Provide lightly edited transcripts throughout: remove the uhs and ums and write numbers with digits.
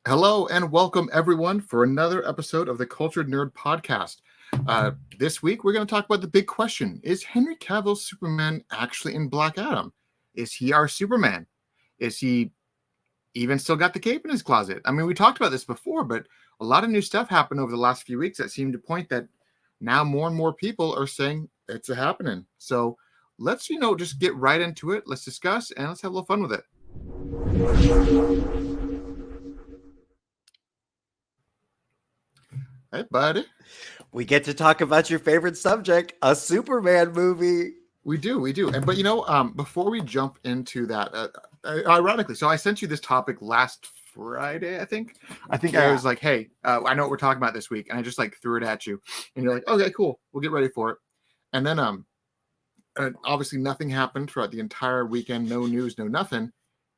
Hello and welcome everyone for another episode of the Cultured Nerd Podcast. This week we're going to talk about the big question. Is Henry Cavill's Superman actually in Black Adam? Is he our Superman? Is he even still got the cape in his closet? I mean, we talked about this before, but a lot of new stuff happened over the last few weeks that seem to point that now more and more people are saying it's happening. So let's, just get right into it. Let's discuss and let's have a little fun with it. Hey, buddy. We get to talk about your favorite subject, a Superman movie. We do. But before we jump into that, ironically, so I sent you this topic last Friday, I think. I was like, hey, I know what we're talking about this week, and I just like threw it at you, and you're like, okay, cool, we'll get ready for it. And then obviously nothing happened throughout the entire weekend, no news, no nothing,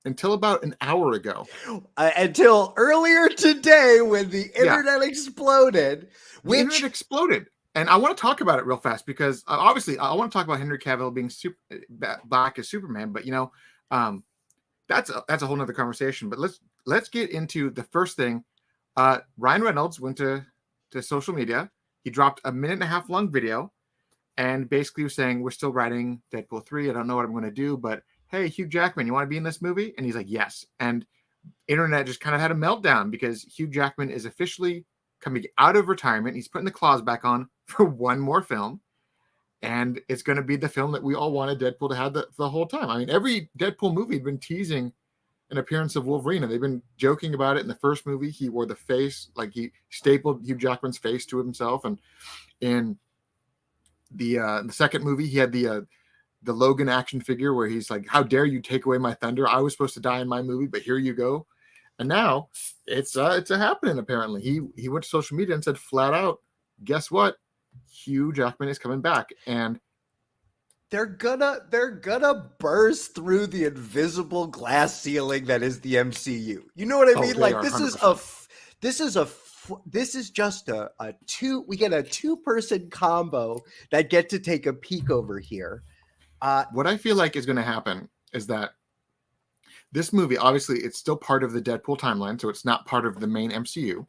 until about an hour ago. Until earlier today when the internet exploded. The internet exploded. And I want to talk about it real fast because obviously I want to talk about Henry Cavill being back as Superman, but that's a whole nother conversation. But let's get into the first thing. Ryan Reynolds went to social media. He dropped a 1.5 minute long video and basically was saying, we're still writing Deadpool 3. I don't know what I'm going to do, but hey, Hugh Jackman, you want to be in this movie? And he's like, yes. And internet just kind of had a meltdown because Hugh Jackman is officially coming out of retirement. He's putting the claws back on for one more film. And it's going to be the film that we all wanted Deadpool to have the whole time. I mean, every Deadpool movie had been teasing an appearance of Wolverine, and they've been joking about it. In the first movie, he wore the face, like he stapled Hugh Jackman's face to himself. And in the second movie, he had the Logan action figure where he's like, how dare you take away my thunder? I was supposed to die in my movie, but here you go. And now it's happening. Apparently he went to social media and said flat out, guess what? Hugh Jackman is coming back. And they're gonna burst through the invisible glass ceiling that is the MCU. You know what I mean? Like this is just a two-person combo that get to take a peek over here. What I feel like is going to happen is that this movie, obviously, it's still part of the Deadpool timeline, so it's not part of the main MCU.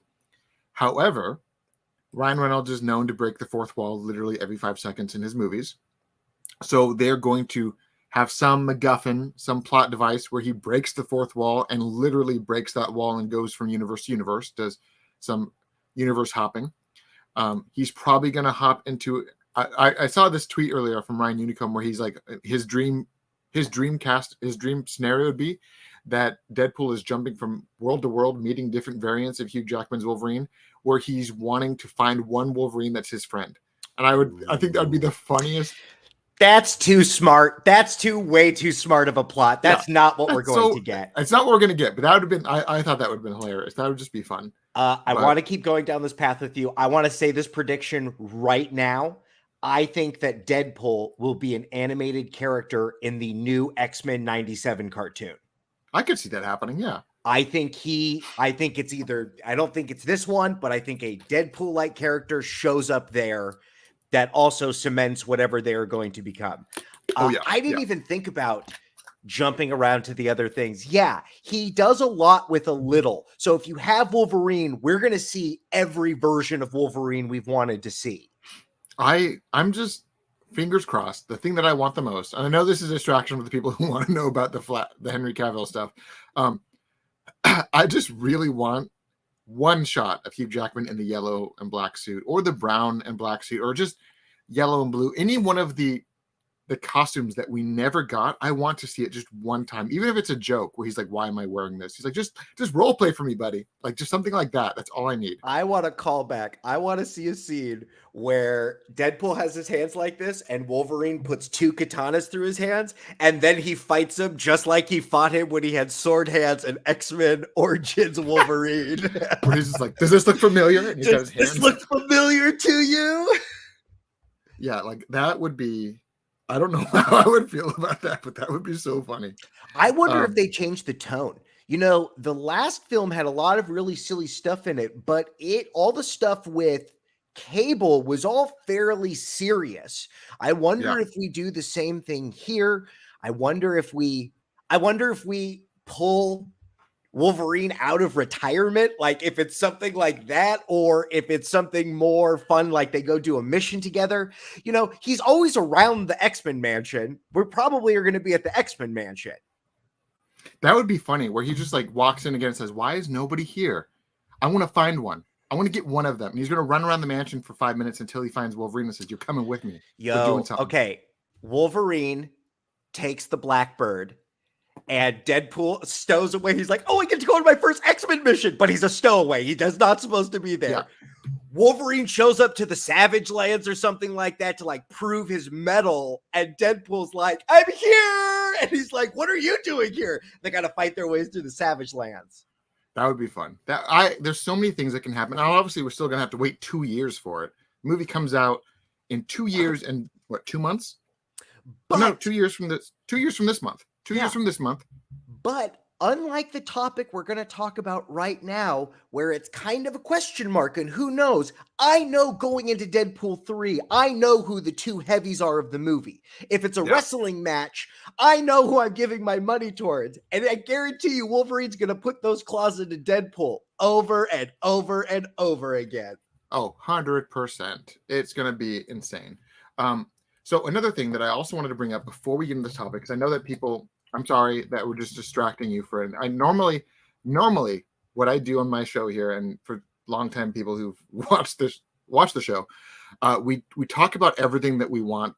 However, Ryan Reynolds is known to break the fourth wall literally every 5 seconds in his movies. So they're going to have some MacGuffin, some plot device where he breaks the fourth wall and literally breaks that wall and goes from universe to universe, does some universe hopping. He's probably going to hop into... I saw this tweet earlier from Ryan Unicomb where he's like, his dream scenario would be that Deadpool is jumping from world to world, meeting different variants of Hugh Jackman's Wolverine, where he's wanting to find one Wolverine that's his friend. And I think that would be the funniest. That's too smart. That's way too smart of a plot. That's not what we're going to get. It's not what we're going to get, but that would have been, I thought that would have been hilarious. That would just be fun. I want to keep going down this path with you. I want to say this prediction right now. I think that Deadpool will be an animated character in the new X-Men 97 cartoon. I could see that happening, yeah. I think it's either, I don't think it's this one, but I think a Deadpool-like character shows up there that also cements whatever they are going to become. I didn't even think about jumping around to the other things. Yeah, he does a lot with a little. So if you have Wolverine, we're going to see every version of Wolverine we've wanted to see. I'm just fingers crossed. The thing that I want the most, and I know this is a distraction for the people who want to know about the Henry Cavill stuff. I just really want one shot of Hugh Jackman in the yellow and black suit, or the brown and black suit, or just yellow and blue. Any one of the costumes that we never got. I want to see it just one time, even if it's a joke where he's like, why am I wearing this? He's like, just role play for me, buddy. Like just something like that. That's all I need. I want to call back. I want to see a scene where Deadpool has his hands like this and Wolverine puts 2 katanas through his hands. And then he fights him just like he fought him when he had sword hands and X-Men Origins Wolverine. Where he's just like, does this look familiar? And does this look familiar to you? Yeah. Like that would be, I don't know how I would feel about that, but that would be so funny. I wonder if they changed the tone. You know, the last film had a lot of really silly stuff in it, but all the stuff with Cable was all fairly serious. I wonder if we do the same thing here. I wonder if we pull Wolverine out of retirement, like if it's something like that, or if it's something more fun, like they go do a mission together. You know, he's always around the X-Men mansion. We probably are going to be at the X-Men mansion. That would be funny, where he just like walks in again and says, "Why is nobody here? I want to find one. I want to get one of them." And he's going to run around the mansion for 5 minutes until he finds Wolverine and says, "You're coming with me. We're doing something." Okay. Wolverine takes the Blackbird, and Deadpool stows away. He's like, "Oh, I get to go on my first X-Men mission," but he's a stowaway. He is not supposed to be there. Yeah. Wolverine shows up to the Savage Lands or something like that to like prove his mettle, and Deadpool's like, "I'm here," and he's like, "What are you doing here?" They got to fight their ways through the Savage Lands. That would be fun. There's so many things that can happen. Now, obviously, we're still gonna have to wait 2 years for it. The movie comes out in 2 years and what, 2 months? But, no, 2 years from this. 2 years from this month. 2 years from this month. But unlike the topic we're going to talk about right now, where it's kind of a question mark and who knows, I know going into Deadpool 3, I know who the two heavies are of the movie. If it's a wrestling match, I know who I'm giving my money towards. And I guarantee you Wolverine's going to put those claws into Deadpool over and over and over again. Oh, 100%. It's going to be insane. So another thing that I also wanted to bring up before we get into this topic, because I know that people, I'm sorry that we're just distracting you for it. I normally what I do on my show here, and for longtime people who've watched the show, we talk about everything that we want,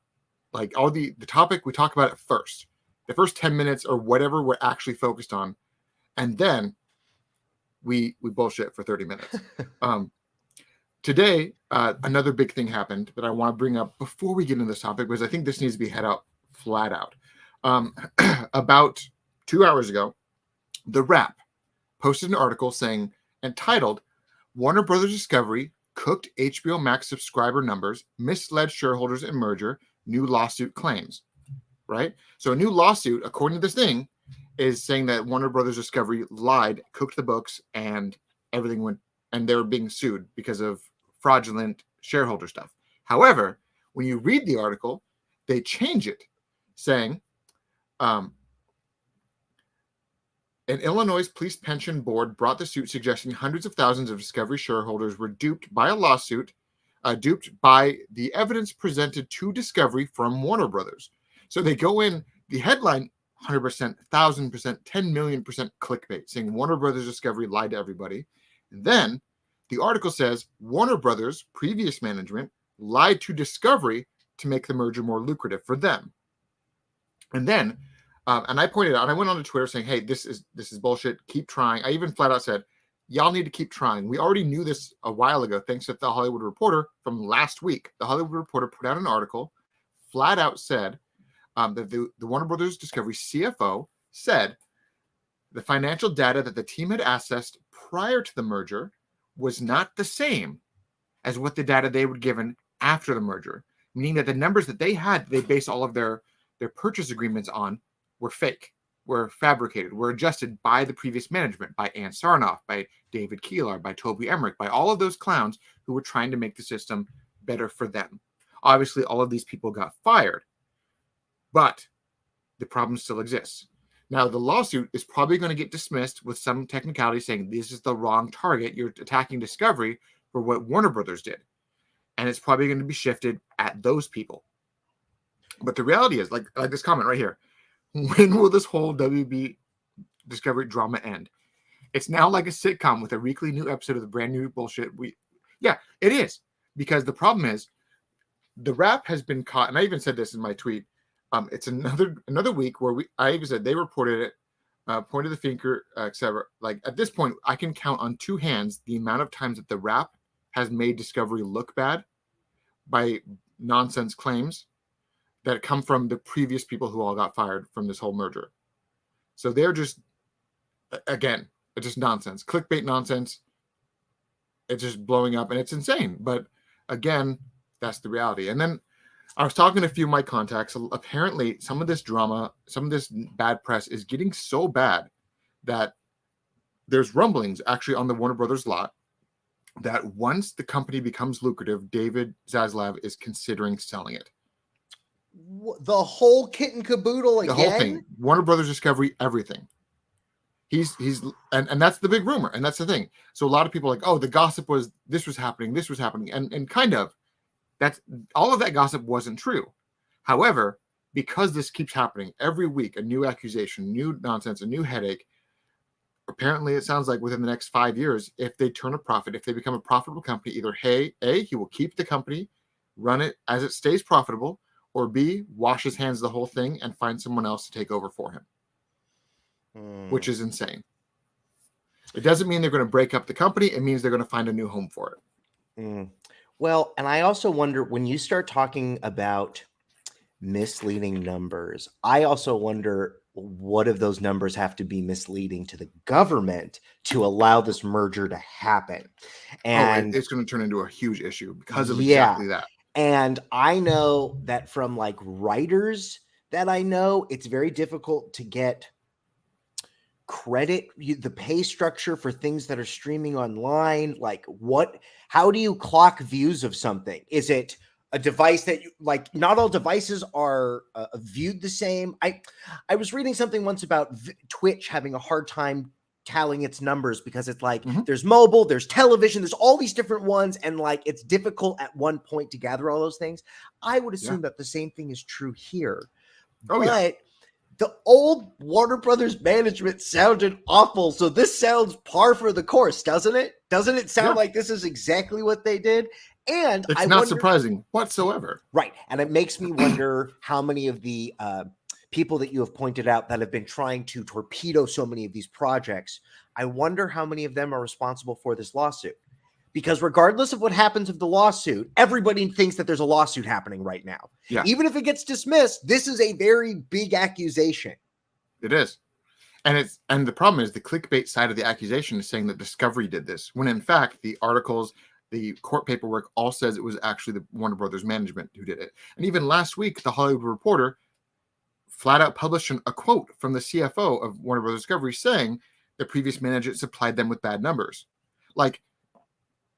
like all the topic, we talk about it first, the first 10 minutes or whatever we're actually focused on, and then we bullshit for 30 minutes. Today, another big thing happened that I want to bring up before we get into this topic, because I think this needs to be head out flat out. About 2 hours ago, The Wrap posted an article entitled "Warner Brothers Discovery Cooked HBO Max Subscriber Numbers, Misled Shareholders in Merger, New Lawsuit Claims." Right? So a new lawsuit, according to this thing, is saying that Warner Brothers Discovery lied, cooked the books, and everything went, and they were being sued because of fraudulent shareholder stuff. However, when you read the article, they change it, saying, an Illinois Police Pension Board brought the suit suggesting hundreds of thousands of Discovery shareholders were duped by a lawsuit, duped by the evidence presented to Discovery from Warner Brothers. So they go in, the headline, 100%, 1,000%, 10 million% clickbait, saying Warner Brothers Discovery lied to everybody. And then the article says Warner Brothers' previous management lied to Discovery to make the merger more lucrative for them. And then, and I pointed out, and I went on to Twitter saying, "Hey, this is bullshit. Keep trying." I even flat out said, "Y'all need to keep trying." We already knew this a while ago, thanks to the Hollywood Reporter from last week. The Hollywood Reporter put out an article, flat out said that the Warner Brothers Discovery CFO said the financial data that the team had accessed prior to the merger was not the same as what the data they were given after the merger, meaning that the numbers that they had, they based all of their purchase agreements on, were fake, were fabricated, were adjusted by the previous management, by Ann Sarnoff, by David Keelar, by Toby Emmerich, by all of those clowns who were trying to make the system better for them. Obviously, all of these people got fired, but the problem still exists. Now, the lawsuit is probably going to get dismissed with some technicality saying this is the wrong target. You're attacking Discovery for what Warner Brothers did. And it's probably going to be shifted at those people. But the reality is, like this comment right here, when will this whole WB Discovery drama end? It's now like a sitcom with a weekly new episode of the brand new bullshit. Yeah, it is. Because the problem is, The Wrap has been caught, and I even said this in my tweet, it's another week where I even said they reported it, pointed the finger, etc. Like at this point, I can count on two hands the amount of times that The Wrap has made Discovery look bad by nonsense claims that come from the previous people who all got fired from this whole merger. So they're just, again, it's just nonsense, clickbait nonsense. It's just blowing up, and it's insane. But again, that's the reality. And then I was talking to a few of my contacts. Apparently, some of this drama, some of this bad press is getting so bad that there's rumblings actually on the Warner Brothers lot that once the company becomes lucrative, David Zaslav is considering selling it. The whole kit and caboodle again? The whole thing. Warner Brothers Discovery, everything. He's and that's the big rumor, and that's the thing. So a lot of people are like, oh, the gossip was this was happening, and kind of that's all of that gossip wasn't true. However, because this keeps happening every week, a new accusation, new nonsense, a new headache. Apparently, it sounds like within the next 5 years, if they turn a profit, if they become a profitable company, either he will keep the company, run it as it stays profitable, or B, wash his hands of the whole thing and find someone else to take over for him. Which is insane. It doesn't mean they're going to break up the company. It means they're going to find a new home for it. Well, and I also wonder, when you start talking about misleading numbers, I also wonder, what if those numbers have to be misleading to the government to allow this merger to happen? And it's going to turn into a huge issue because of exactly that. And I know that from like writers that I know, it's very difficult to get credit, the pay structure for things that are streaming online. Like how do you clock views of something? Is it a device that like, not all devices are viewed the same. I was reading something once about Twitch having a hard time tallying its numbers because it's like, there's mobile, there's television, there's all these different ones. And like, it's difficult at one point to gather all those things. I would assume that the same thing is true here. But the old Warner Brothers management sounded awful. So this sounds par for the course, doesn't it? Doesn't it sound like this is exactly what they did? And it's not surprising whatsoever. Right. And it makes me wonder how many of the people that you have pointed out that have been trying to torpedo so many of these projects, I wonder how many of them are responsible for this lawsuit. Because regardless of what happens with the lawsuit, everybody thinks that there's a lawsuit happening right now. Yeah. Even if it gets dismissed, this is a very big accusation. It is. And the problem is the clickbait side of the accusation is saying that Discovery did this, when in fact the articles, the court paperwork all says it was actually the Warner Brothers management who did it. And even last week, the Hollywood Reporter flat out published a quote from the CFO of Warner Brothers Discovery saying the previous management supplied them with bad numbers. Like,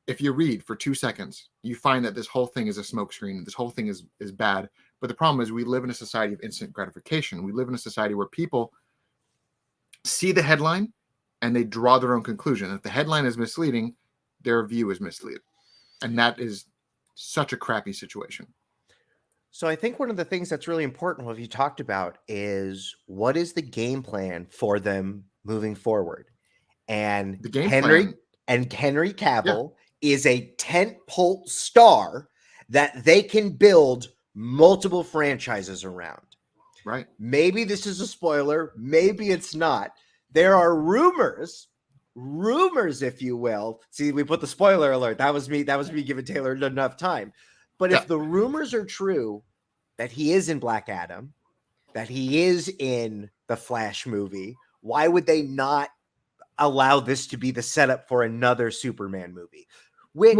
if you read for 2 seconds, you find that this whole thing is a smokescreen. This whole thing is bad. But the problem is we live in a society of instant gratification. We live in a society where people see the headline and they draw their own conclusion. If the headline is misleading, their view is misleading. And that is such a crappy situation. So I think one of the things that's really important, what you talked about, is what is the game plan for them moving forward? And the game Henry Cavill is a tentpole star that they can build multiple franchises around. Right. Maybe this is a spoiler. Maybe it's not. There are rumors, if you will. See, we put the spoiler alert. That was me giving Taylor enough time. But if the rumors are true that he is in Black Adam, that he is in the Flash movie, why would they not allow this to be the setup for another Superman movie? Which,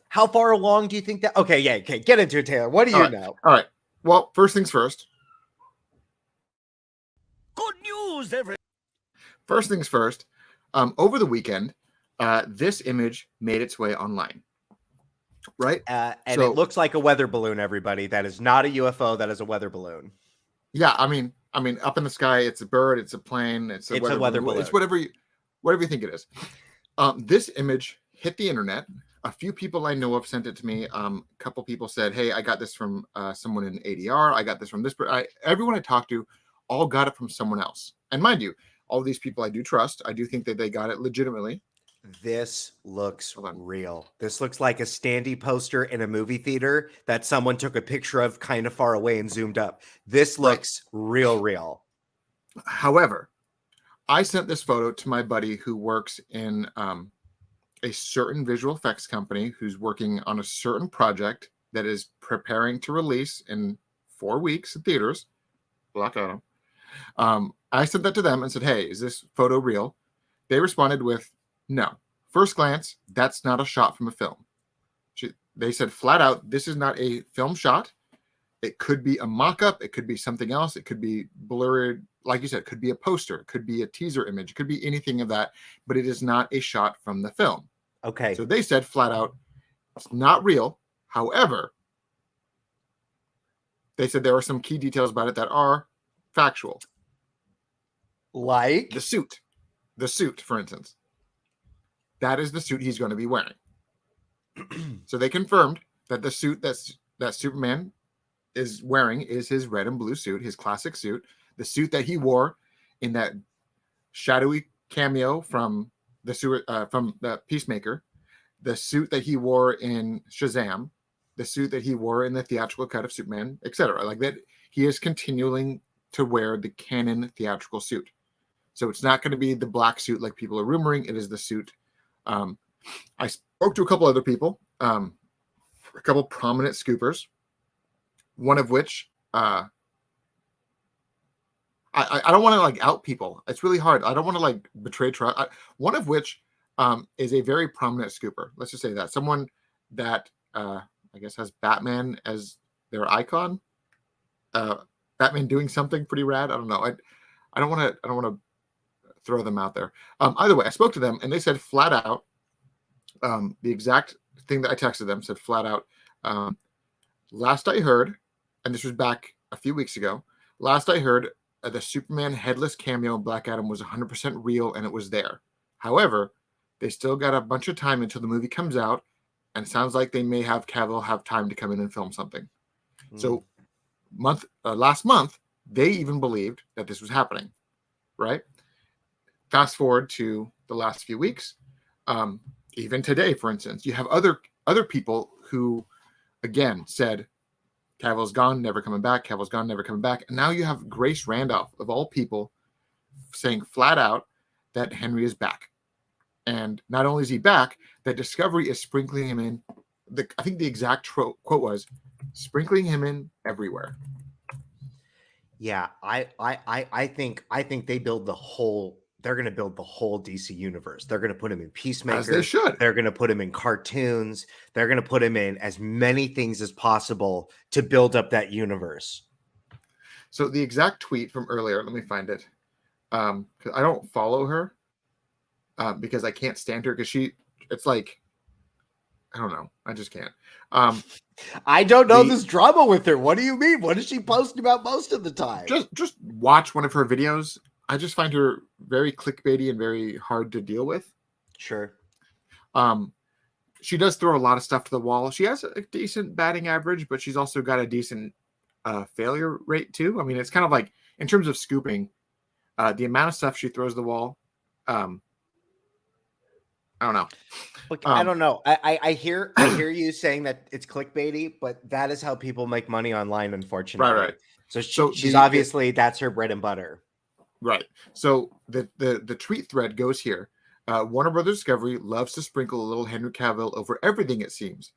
how far along do you think that? Okay, get into it, Taylor. What do you know? All right. Well, first things first. Good news, First things first. Over the weekend, this image made its way online. Right? And it looks like a weather balloon, everybody. That is not a UFO. That is a weather balloon. Yeah, I mean, up in the sky, it's a bird, it's a plane, it's a weather balloon. It's whatever you think it is. This image hit the internet. A few people I know of sent it to me. A couple people said, "Hey, I got this from someone in ADR. I got this from this." Everyone I talked to, all got it from someone else. And mind you, all these people I do trust. I do think that they got it legitimately. This looks real. This looks like a standee poster in a movie theater that someone took a picture of kind of far away and zoomed up. This looks real. However, I sent this photo to my buddy who works in a certain visual effects company who's working on a certain project that is preparing to release in 4 weeks in theaters. Black Adam. I sent that to them and said, "Hey, is this photo real?" They responded with, "No. First glance, that's not a shot from a film." They said flat out, "This is not a film shot. It could be a mock-up. It could be something else. It could be blurred. Like you said, it could be a poster. It could be a teaser image. It could be anything of that, but it is not a shot from the film." Okay. So they said flat out, it's not real. However, they said there are some key details about it that are factual. Like the suit, for instance. That is the suit he's going to be wearing. So they confirmed that the suit that Superman is wearing is his red and blue suit, his classic suit, the suit that he wore in that shadowy cameo from the Peacemaker, the suit that he wore in Shazam, the suit that he wore in the theatrical cut of Superman, etc. Like that, he is continuing to wear the canon theatrical suit. So it's not going to be the black suit like people are rumoring. It is the suit. I spoke to a couple other people, a couple prominent scoopers, one of which I don't want to like out people. It's really hard. I don't want to like betray trust. One of which is a very prominent scooper. Let's just say that someone that I guess has Batman as their icon. Batman doing something pretty rad. I don't know. I don't want to throw them out there. Either way, I spoke to them and they said flat out the exact thing that I texted them said flat out. Last I heard, and this was back a few weeks ago. Last I heard, the Superman headless cameo in Black Adam was 100% real and it was there. However, they still got a bunch of time until the movie comes out, and it sounds like they may have Cavill have time to come in and film something. So last month, they even believed that this was happening, right? Fast forward to the last few weeks. Even today, for instance, you have other people who, again, said Cavill's gone, never coming back. Cavill's gone, never coming back. And now you have Grace Randolph, of all people, saying flat out that Henry is back. And not only is he back, that Discovery is sprinkling him in. I think the exact quote was, sprinkling him in everywhere. Yeah, I think they build the whole. They're going to build the whole DC universe. They're going to put him in Peacemaker. As they should. They're going to put him in cartoons. They're going to put him in as many things as possible to build up that universe. So the exact tweet from earlier, let me find it. Because I don't follow her because I can't stand her because it's like, I don't know. I just can't. I don't know this drama with her. What do you mean? What is she posting about most of the time? Just watch one of her videos. I just find her very clickbaity and very hard to deal with. Sure. She does throw a lot of stuff to the wall. She has a decent batting average, but she's also got a decent failure rate too. I mean, it's kind of like in terms of scooping, the amount of stuff she throws the wall. I don't know. Look, I don't know. I hear you saying that it's clickbaity, but that is how people make money online, unfortunately. Right. So she's obviously that's her bread and butter. Right. So the tweet thread goes here. Warner Brothers Discovery loves to sprinkle a little Henry Cavill over everything, it seems.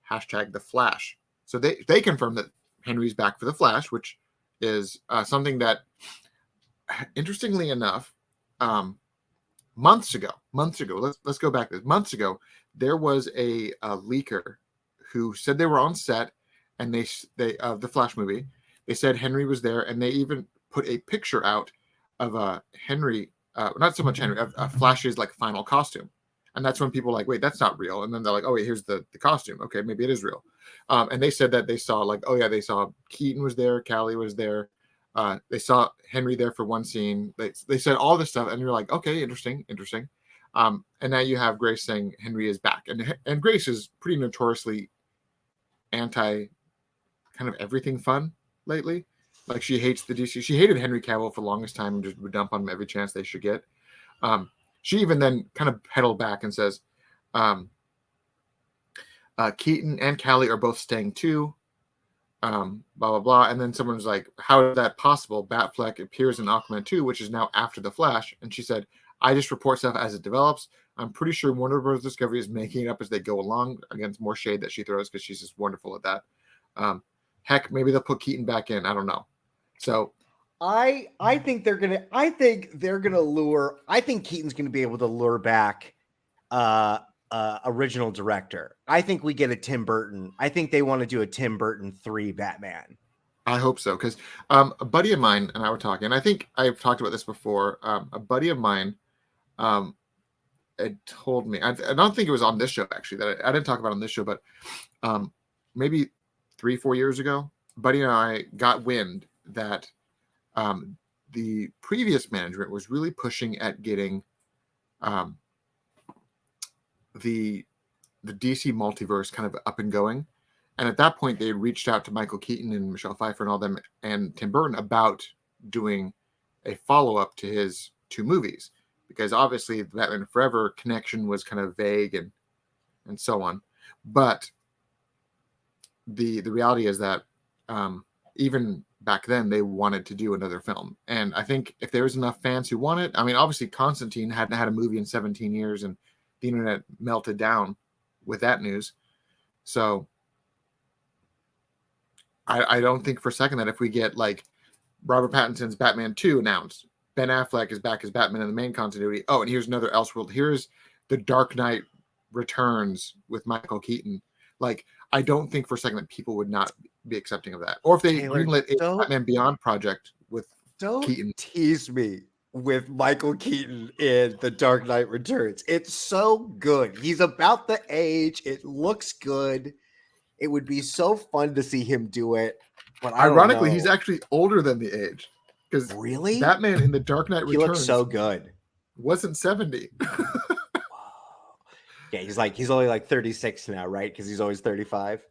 # The Flash. So they confirm that Henry's back for The Flash, which is something that, interestingly enough, months ago, let's go back. Months ago, there was a leaker who said they were on set and they of the Flash movie. They said Henry was there, and they even put a picture out of Henry, not so much Henry, of Flash's like final costume. And that's when people are like, wait, that's not real. And then they're like, oh, wait, here's the costume. Okay, maybe it is real. And they said that they saw like, oh yeah, they saw Keaton was there, Callie was there. They saw Henry there for one scene. They said all this stuff, and you're like, okay, interesting. And now you have Grace saying Henry is back, and Grace is pretty notoriously anti kind of everything fun lately. Like she hates the DC. She hated Henry Cavill for the longest time and just would dump on him every chance they should get. She even then kind of pedaled back and says, Keaton and Callie are both staying too. Blah blah blah. And then someone's like, how is that possible? Batfleck appears in Aquaman 2, which is now after the Flash. And she said, I just report stuff as it develops. I'm pretty sure Warner Bros. Discovery is making it up as they go along. Against more shade that she throws because she's just wonderful at that. Heck, maybe they'll put Keaton back in. I don't know. So I think they're gonna lure. I think Keaton's gonna be able to lure back original director. I think we get a Tim Burton. I think they want to do a Tim Burton 3 Batman. I hope so, because a buddy of mine and I were talking. I think I've talked about this before. A buddy of mine had told me. I don't think it was on this show actually. That I didn't talk about on this show, but maybe 3-4 years ago, Buddy and I got wind that the previous management was really pushing at getting the DC multiverse kind of up and going. And at that point, they reached out to Michael Keaton and Michelle Pfeiffer and all them and Tim Burton about doing a follow-up to his 2 movies, because obviously the Batman Forever connection was kind of vague and so on. But the reality is that even back then they wanted to do another film. And I think if there was enough fans who want it, I mean, obviously Constantine hadn't had a movie in 17 years and the internet melted down with that news. So I don't think for a second that if we get like Robert Pattinson's Batman 2 announced, Ben Affleck is back as Batman in the main continuity. Oh, and here's another Elseworld. Here's the Dark Knight Returns with Michael Keaton. Like, I don't think for a second that people would not be accepting of that. Or if they greenlit a Batman Beyond project with Keaton. Tease me with Michael Keaton in The Dark Knight Returns. It's so good. He's about the age. It looks good. It would be so fun to see him do it. But ironically, he's actually older than the age. Because really, Batman in The Dark Knight Returns, he looks so good. Wasn't 70. Yeah, he's only like 36 now, right? Because he's always 35.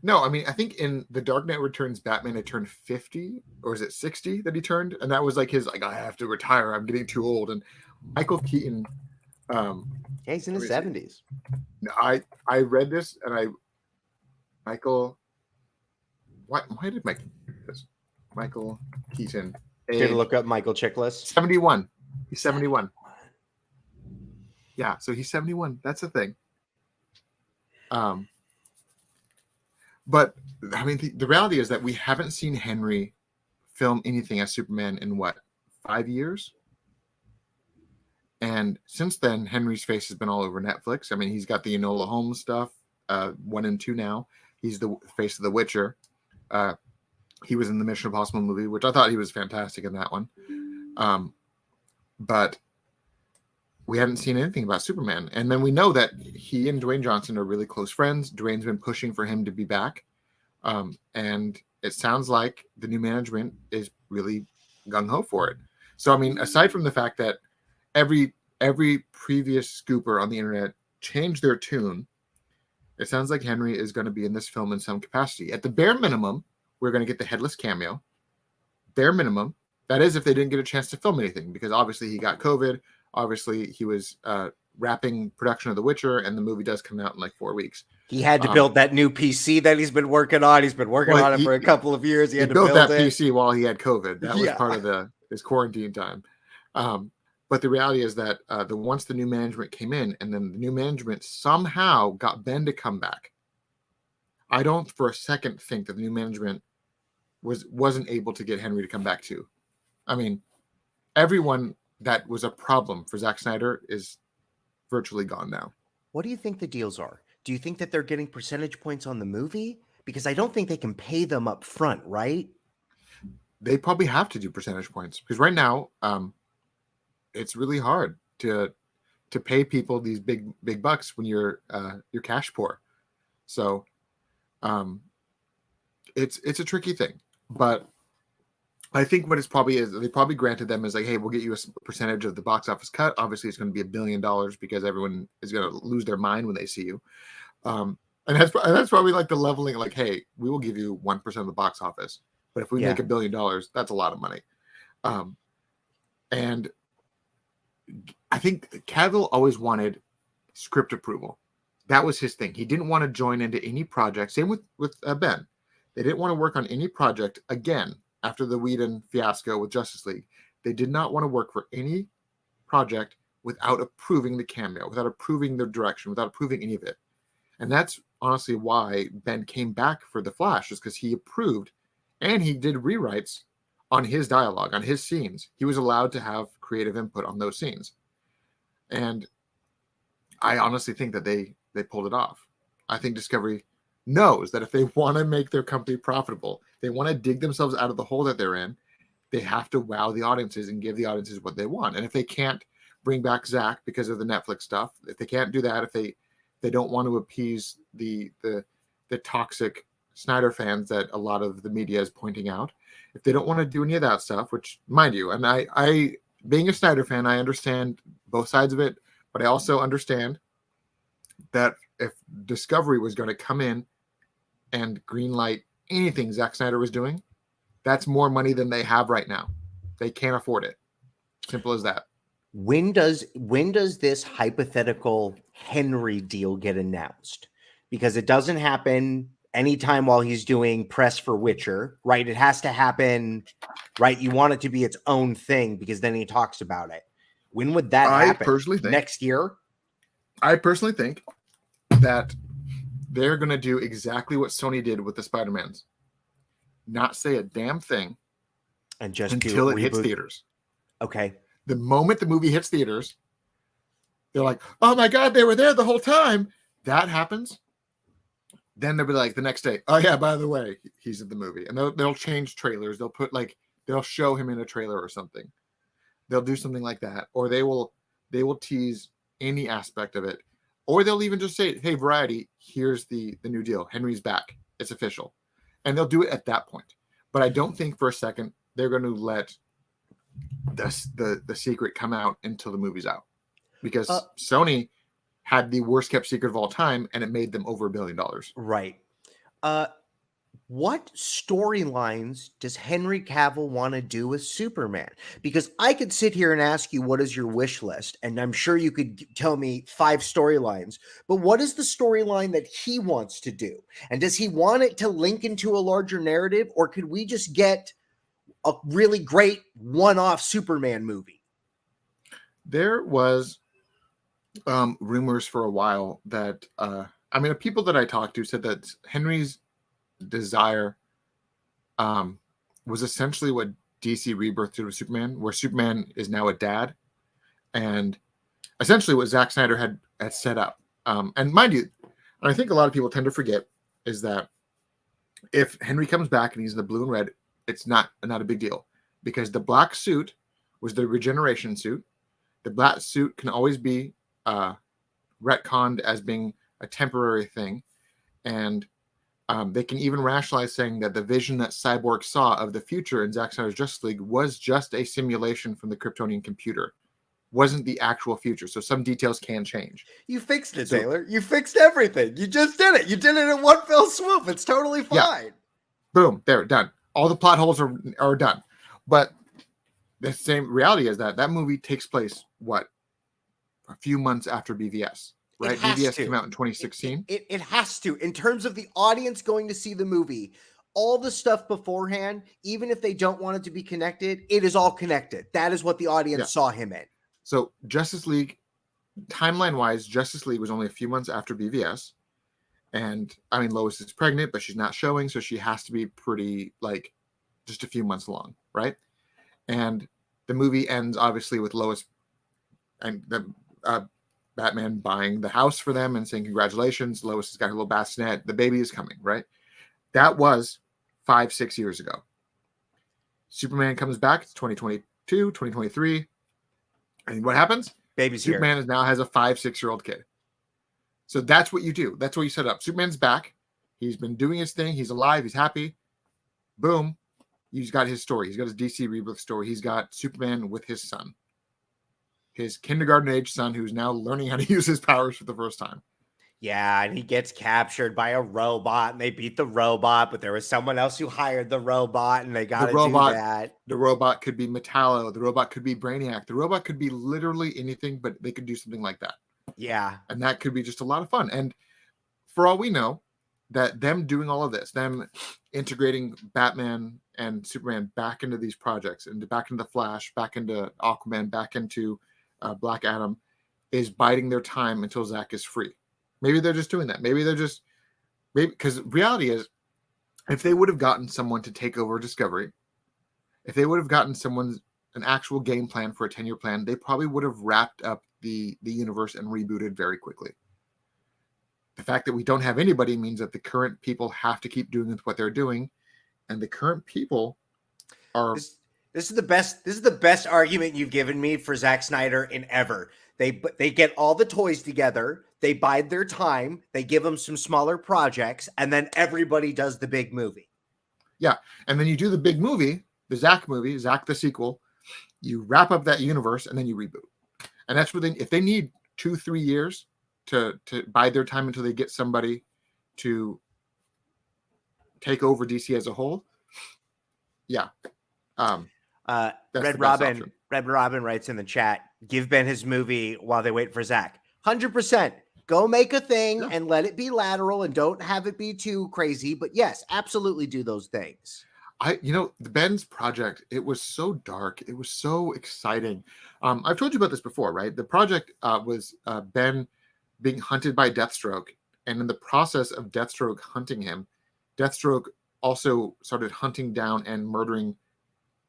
No, I mean, I think in The Dark Knight Returns, Batman had turned 50, or is it 60 that he turned? And that was like his, like, I have to retire. I'm getting too old. And Michael Keaton, yeah, he's in his 70s. No, I read this and Michael, why did Michael Keaton? Did look up Michael Chiklis? 71. He's 71. Yeah, so he's 71. That's the thing. But I mean, the reality is that we haven't seen Henry film anything as Superman in what, 5 years? And since then, Henry's face has been all over Netflix. I mean, he's got the Enola Holmes stuff, 1 and 2 now. He's the face of The Witcher. He was in the Mission Impossible movie, which I thought he was fantastic in that one. But we hadn't seen anything about Superman. And then we know that he and Dwayne Johnson are really close friends. Dwayne's been pushing for him to be back. And it sounds like the new management is really gung-ho for it. So, I mean, aside from the fact that every previous scooper on the internet changed their tune, it sounds like Henry is going to be in this film in some capacity. At the bare minimum, we're going to get the headless cameo. Bare minimum. That is if they didn't get a chance to film anything, because obviously he got COVID. Obviously he was wrapping production of The Witcher, and the movie does come out in like 4 weeks. He had to build that new PC that he's been working on. He's been working on it for a couple of years. He had to build that it. PC while he had COVID. That was part of his quarantine time. But the reality is that once the new management came in, and then the new management somehow got Ben to come back, I don't for a second think that the new management wasn't able to get Henry to come back too. I mean, everyone that was a problem for Zack Snyder is virtually gone now. What do you think the deals are? Do you think that they're getting percentage points on the movie? Because I don't think they can pay them up front, right? They probably have to do percentage points, because right now, it's really hard to pay people these big bucks when you're cash poor. So it's a tricky thing. But I think what it's probably is, they probably granted them is like, hey, we'll get you a percentage of the box office cut. Obviously, it's going to be $1 billion because everyone is going to lose their mind when they see you. And that's probably like the leveling, like, hey, we will give you 1% of the box office, but if we make $1 billion, that's a lot of money. And I think Cavill always wanted script approval. That was his thing. He didn't want to join into any project. Same with Ben. They didn't want to work on any project again after the Whedon fiasco with Justice League. They did not want to work for any project without approving the cameo, without approving the direction, without approving any of it. And that's honestly why Ben came back for The Flash, is because he approved, and he did rewrites on his dialogue, on his scenes. He was allowed to have creative input on those scenes. And I honestly think that they pulled it off. I think Discovery knows that if they want to make their company profitable, they want to dig themselves out of the hole that they're in, they have to wow the audiences and give the audiences what they want. And if they can't bring back Zach because of the Netflix stuff, if they can't do that, if they don't want to appease the toxic Snyder fans that a lot of the media is pointing out. If they don't want to do any of that stuff, which, mind you, and I being a Snyder fan, I understand both sides of it, but I also understand that if Discovery was going to come in and greenlight anything Zack Snyder was doing, that's more money than they have right now. They can't afford it. Simple as that. When does this hypothetical Henry deal get announced? Because it doesn't happen anytime while he's doing press for Witcher, right? It has to happen, right? You want it to be its own thing because then he talks about it. When would that happen? Next year? I personally think that they're going to do exactly what Sony did with the Spider-Mans. Not say a damn thing and just until it hits theaters. Okay. The moment the movie hits theaters, they're like, oh my God, they were there the whole time. That happens. Then they'll be like the next day, oh yeah, by the way, he's in the movie. And they'll change trailers. They'll show him in a trailer or something. They'll do something like that. Or they will tease any aspect of it. Or they'll even just say, hey, Variety, here's the new deal. Henry's back. It's official. And they'll do it at that point. But I don't think for a second they're going to let the secret come out until the movie's out. Because Sony had the worst kept secret of all time, and it made them over $1 billion. Right. What storylines does Henry Cavill want to do with Superman? Because I could sit here and ask you, what is your wish list? And I'm sure you could tell me 5 storylines, but what is the storyline that he wants to do? And does he want it to link into a larger narrative, or could we just get a really great one-off Superman movie? There was rumors for a while that, people that I talked to said that Henry's desire was essentially what DC Rebirth did with Superman, where Superman is now a dad, and essentially what Zack Snyder had set up. And mind you, and I think a lot of people tend to forget, is that if Henry comes back and he's in the blue and red, it's not a big deal, because the black suit was the regeneration suit. The black suit can always be retconned as being a temporary thing, and they can even rationalize saying that the vision that Cyborg saw of the future in Zack Snyder's Justice League was just a simulation from the Kryptonian computer, wasn't the actual future. So some details can change. You fixed it, Taylor. You fixed everything. You just did it. You did it in one fell swoop. It's totally fine. Yeah. Boom, there, done. All the plot holes are done. But the same reality is that movie takes place, a few months after BVS. Right? BVS came out in 2016. It has to. In terms of the audience going to see the movie, all the stuff beforehand, even if they don't want it to be connected, it is all connected. That is what the audience saw him in. So Justice League, timeline-wise, Justice League was only a few months after BVS. And, Lois is pregnant, but she's not showing, so she has to be pretty, just a few months along, right? And the movie ends, obviously, with Lois and the Batman buying the house for them and saying, congratulations, Lois has got her little bassinet. The baby is coming, right? That was 5-6 years ago. Superman comes back. It's 2022, 2023. And what happens? Baby's Superman here. Now has a 5-6-year-old kid. So that's what you do. That's what you set up. Superman's back. He's been doing his thing. He's alive. He's happy. Boom. He's got his story. He's got his DC Rebirth story. He's got Superman with his son. His kindergarten age son, who's now learning how to use his powers for the first time. Yeah, and he gets captured by a robot, and they beat the robot, but there was someone else who hired the robot, and they got to do that. The robot could be Metallo. The robot could be Brainiac. The robot could be literally anything, but they could do something like that. Yeah. And that could be just a lot of fun. And for all we know, that them doing all of this, them integrating Batman and Superman back into these projects, and back into Flash, back into Aquaman, back into Black Adam, is biding their time until Zack is free. Maybe they're just doing that. Maybe because reality is, if they would have gotten someone to take over Discovery, if they would have gotten an actual game plan for a 10-year plan, they probably would have wrapped up the universe and rebooted very quickly. The fact that we don't have anybody means that the current people have to keep doing what they're doing, and the current people are. This is the best argument you've given me for Zack Snyder in ever. They get all the toys together. They bide their time. They give them some smaller projects, and then everybody does the big movie. Yeah, and then you do the big movie, the Zack movie, Zack the sequel. You wrap up that universe, and then you reboot. And that's what if they need 2-3 years to bide their time until they get somebody to take over DC as a whole. Yeah. Red Robin writes in the chat, give Ben his movie while they wait for Zack. 100%. Go make a thing and let it be lateral and don't have it be too crazy. But yes, absolutely do those things. Ben's project, it was so dark. It was so exciting. I've told you about this before, right? The project was Ben being hunted by Deathstroke. And in the process of Deathstroke hunting him, Deathstroke also started hunting down and murdering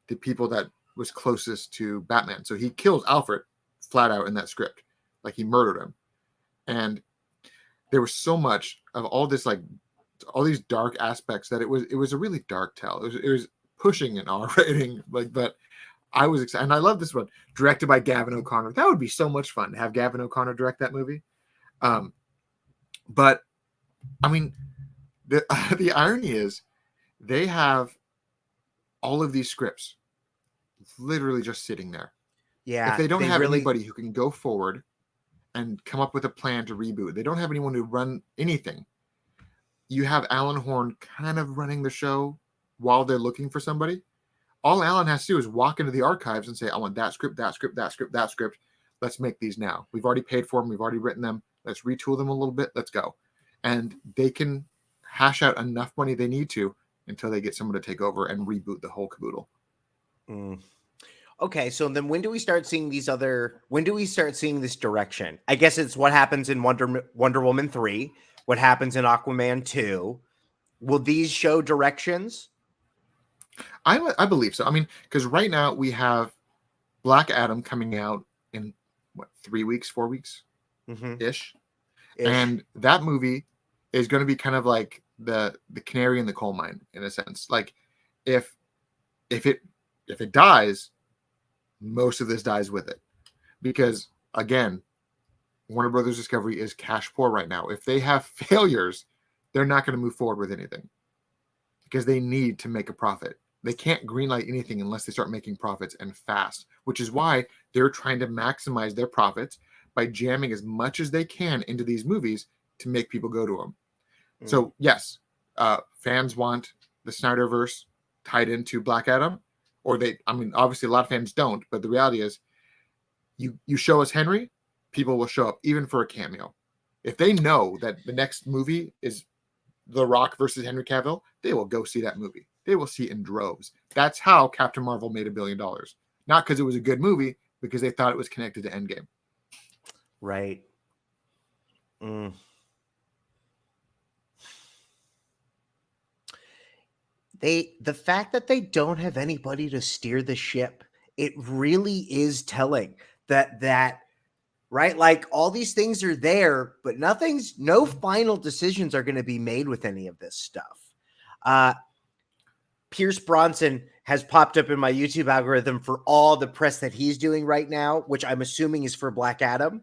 the people that was closest to Batman. So he kills Alfred flat out in that script. Like he murdered him. And there was so much of all this, like all these dark aspects that it was a really dark tale. It was pushing an R rating, but I was excited. And I love this one, directed by Gavin O'Connor. That would be so much fun to have Gavin O'Connor direct that movie. But I mean, the irony is they have all of these scripts literally just sitting there. Yeah. If they don't have anybody who can go forward and come up with a plan to reboot, they don't have anyone to run anything. You have Alan Horn kind of running the show while they're looking for somebody. All Alan has to do is walk into the archives and say, I want that script, that script, that script, that script. Let's make these now. We've already paid for them. We've already written them. Let's retool them a little bit. Let's go. And they can hash out enough money they need to until they get someone to take over and reboot the whole caboodle. Okay, so then when do we start seeing this direction? I guess it's what happens in Wonder Woman 3, what happens in Aquaman 2. Will these show directions? I believe so. I mean, because right now we have Black Adam coming out in 3 weeks, 4 weeks ish. And that movie is going to be kind of like the canary in the coal mine in a sense. Like if it dies, most of this dies with it, because again, Warner Brothers Discovery is cash poor right now. If they have failures, they're not going to move forward with anything because they need to make a profit. They can't greenlight anything unless they start making profits and fast, which is why they're trying to maximize their profits by jamming as much as they can into these movies to make people go to them. So yes, fans want the Snyderverse tied into Black Adam, or obviously a lot of fans don't, but the reality is you show us Henry, people will show up even for a cameo. If they know that the next movie is The Rock versus Henry Cavill, they will go see that movie. They will see it in droves. That's how Captain Marvel made $1 billion. Not because it was a good movie, because they thought it was connected to Endgame. Right. The fact that they don't have anybody to steer the ship, it really is telling that right? Like all these things are there, but no final decisions are going to be made with any of this stuff. Pierce Bronson has popped up in my YouTube algorithm for all the press that he's doing right now, which I'm assuming is for Black Adam.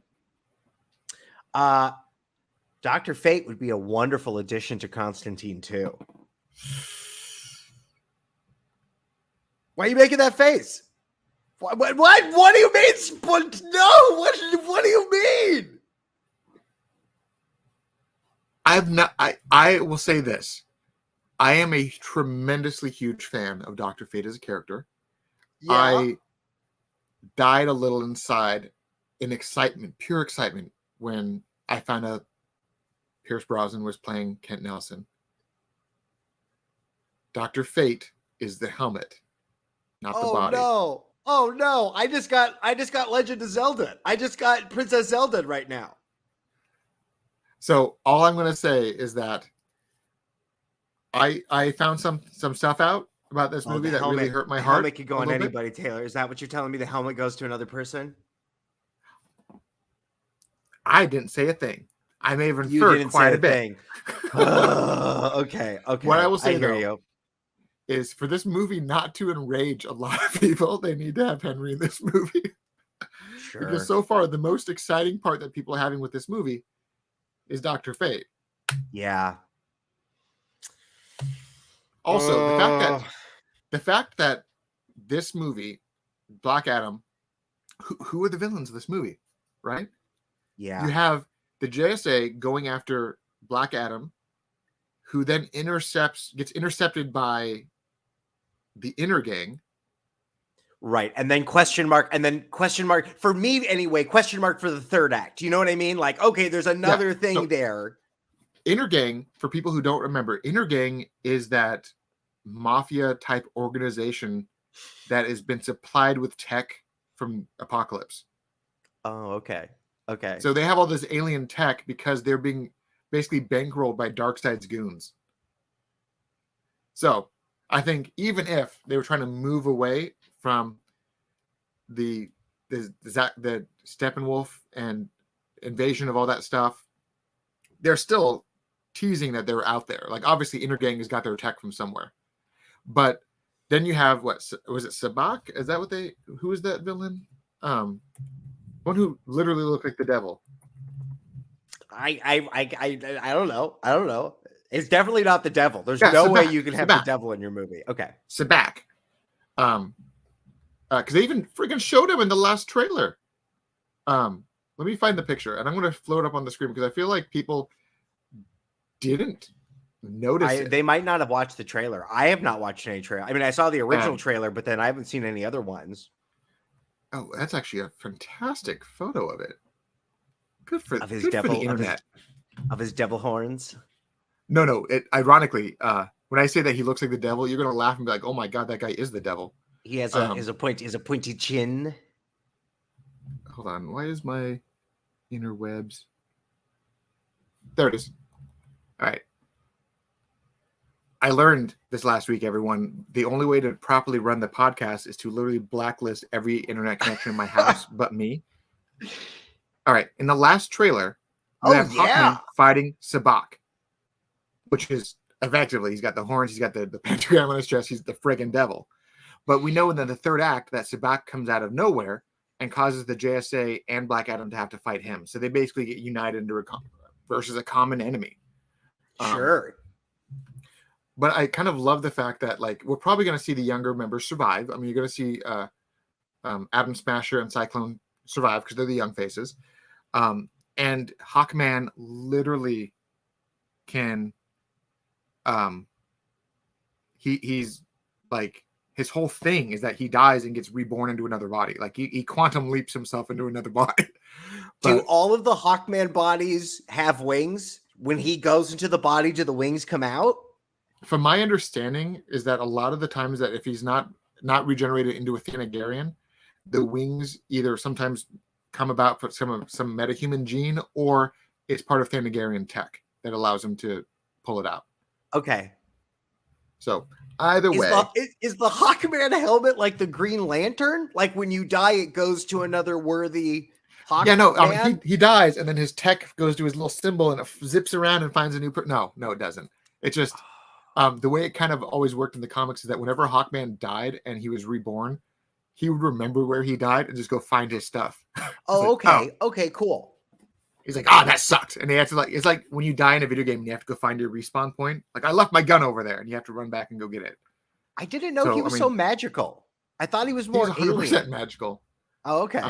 Dr. Fate would be a wonderful addition to Constantine too. Why are you making that face? What do you mean? No, what do you mean? I will say this. I am a tremendously huge fan of Dr. Fate as a character. Yeah. I died a little inside in excitement, pure excitement, when I found out Pierce Brosnan was playing Kent Nelson. Dr. Fate is the helmet, not the body. Oh no! I just got Legend of Zelda. I just got Princess Zelda right now. So all I'm going to say is that I found some stuff out about this movie that really hurt my heart. The helmet could go on anybody, Taylor. Is that what you're telling me? The helmet goes to another person? I didn't say a thing. I may have inferred quite a bit. Okay. What I will say though is, for this movie not to enrage a lot of people, they need to have Henry in this movie. Because so far, the most exciting part that people are having with this movie is Dr. Fate. Yeah. Also, the fact that this movie, Black Adam, who are the villains of this movie, right? Yeah. You have the JSA going after Black Adam, who then gets intercepted by the Inner Gang. Right. And then question mark for me anyway, question mark for the third act. You know what I mean? Like, okay, there's another thing there. Inner Gang, for people who don't remember, Inner Gang is that mafia type organization that has been supplied with tech from Apocalypse. Oh, okay. Okay. So they have all this alien tech because they're being basically bankrolled by Darkseid's goons. So I think even if they were trying to move away from the Steppenwolf and invasion of all that stuff, they're still teasing that they're out there. Like, obviously Inner Gang has got their tech from somewhere. But then you have, what was it, Sabak? Is that what who is that villain? One who literally looked like the devil. I don't know. I don't know. It's definitely not the devil. There's no way you can have the devil in your movie. Okay. Sabak. Because they even freaking showed him in the last trailer. Let me find the picture, and I'm going to float up on the screen because I feel like people didn't notice it. They might not have watched the trailer. I have not watched any trailer. I mean, I saw the original trailer, but then I haven't seen any other ones. Oh, that's actually a fantastic photo of it. Good for his good devil, for the internet. Of his devil horns. No. Ironically, when I say that he looks like the devil, you're going to laugh and be like, "Oh my god, that guy is the devil." He has a pointy chin. Hold on, why is my interwebs? There it is. All right. I learned this last week, everyone, the only way to properly run the podcast is to literally blacklist every internet connection in my house but me. All right. In the last trailer, you have Hawkman fighting Sabak, which is effectively, he's got the horns, he's got the pentagram on his chest, he's the friggin' devil. But we know in the third act that Sabak comes out of nowhere and causes the JSA and Black Adam to have to fight him. So they basically get united versus a common enemy. Sure. But I kind of love the fact that, like, we're probably going to see the younger members survive. I mean, you're going to see Atom Smasher and Cyclone survive because they're the young faces. And Hawkman literally can, he's like, his whole thing is that he dies and gets reborn into another body. Like, he quantum leaps himself into another body. Do all of the Hawkman bodies have wings? When he goes into the body, do the wings come out? From my understanding is that a lot of the times that if he's not regenerated into a Thanagarian, the wings either sometimes come about for some metahuman gene, or it's part of Thanagarian tech that allows him to pull it out. Okay. So either way, is the Hawkman helmet like the Green Lantern? Like when you die, it goes to another worthy Hawkman? Yeah, no. I mean, he dies, and then his tech goes to his little symbol, and it zips around and finds a new. No, it doesn't. It just the way it kind of always worked in the comics is that whenever Hawkman died and he was reborn, he would remember where he died and just go find his stuff. Oh, okay. Oh. Okay, cool. He's like, that sucked. And they have to, like, it's like when you die in a video game and you have to go find your respawn point. Like, I left my gun over there, and you have to run back and go get it. I didn't know he was so magical. I thought he was more 100% alien. Magical. Oh, okay.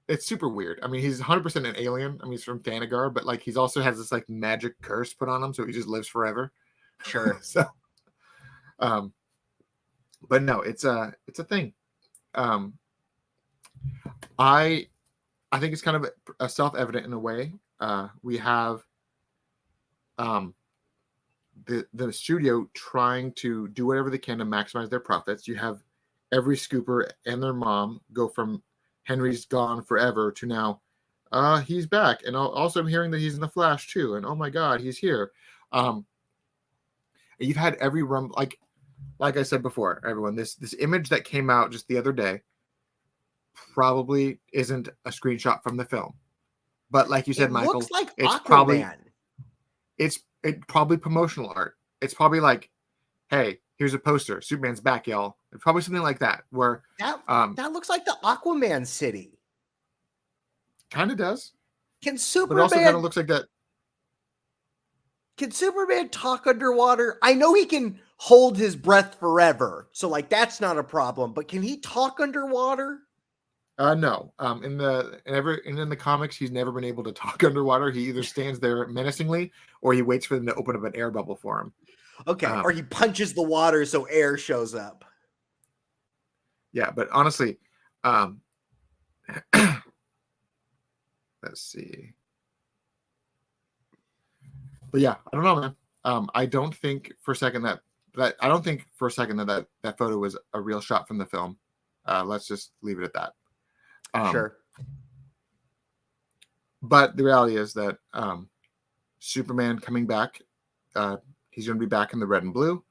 It's super weird. I mean, he's 100% an alien. I mean, he's from Thanagar, but like he's also has this like magic curse put on him, so he just lives forever. Sure. So, but no, it's a thing. I think it's kind of a self-evident in a way. We have the studio trying to do whatever they can to maximize their profits. You have every scooper and their mom go from Henry's gone forever to now he's back, and also I'm hearing that he's in the Flash too, and oh my god, he's here. You've had every like I said before, everyone, this image that came out just the other day probably isn't a screenshot from the film, but like you said, Michael, looks like it's Aquaman. It's probably promotional art. It's probably like, hey, here's a poster, Superman's back, y'all. It's probably something like that, where that looks like the Aquaman city. Kind of does. Can But it also kind of looks like that. Can Superman talk underwater? I know he can hold his breath forever, so like that's not a problem. But can he talk underwater? No. In the comics, he's never been able to talk underwater. He either stands there menacingly, or he waits for them to open up an air bubble for him. Okay, or he punches the water so air shows up. Yeah, but honestly, let's see. But yeah, I don't know, man. I don't think for a second that that photo was a real shot from the film. Let's just leave it at that. Sure. But the reality is that Superman coming back, he's going to be back in the red and blue.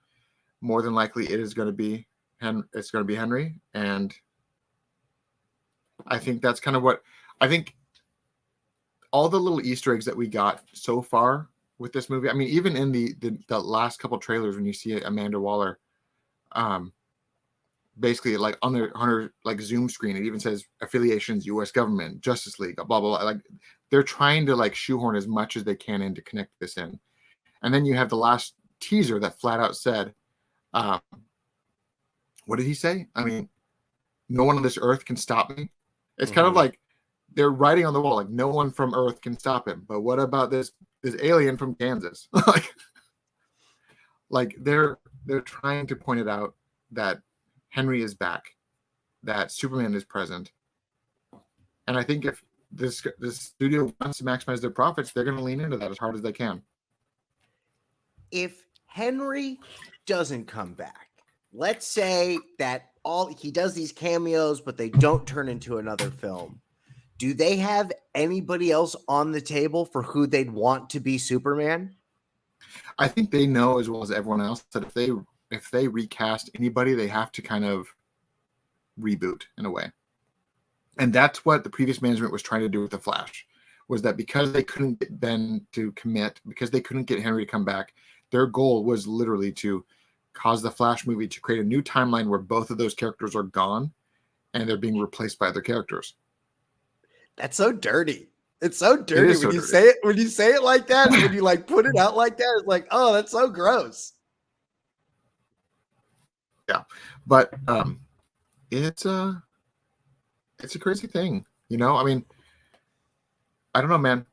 More than likely, it's going to be Henry, and I think that's kind of what I think. All the little Easter eggs that we got so far with this movie. I mean, even in the last couple trailers, when you see Amanda Waller, basically like on her like Zoom screen, it even says affiliations, U.S. government, Justice League, blah blah blah. Like they're trying to like shoehorn as much as they can in to connect this in. And then you have the last teaser that flat out said, what did he say? I mean, no one on this earth can stop me. It's kind of like they're writing on the wall, like no one from Earth can stop him. But what about this alien from Kansas? like they're trying to point it out that Henry is back, that Superman is present. And I think if this studio wants to maximize their profits, they're going to lean into that as hard as they can. If Henry doesn't come back, let's say that he does these cameos, but they don't turn into another film. Do they have anybody else on the table for who they'd want to be Superman? I think they know as well as everyone else that if they recast anybody, they have to kind of reboot in a way. And that's what the previous management was trying to do with The Flash, was that because they couldn't get Ben to commit, because they couldn't get Henry to come back, their goal was literally to cause the Flash movie to create a new timeline where both of those characters are gone and they're being replaced by other characters. That's so dirty. It's so dirty when you say it. When you say it like that, when you like put it out like that, it's like, oh, that's so gross. Yeah, but it's a crazy thing, you know. I mean, I don't know, man.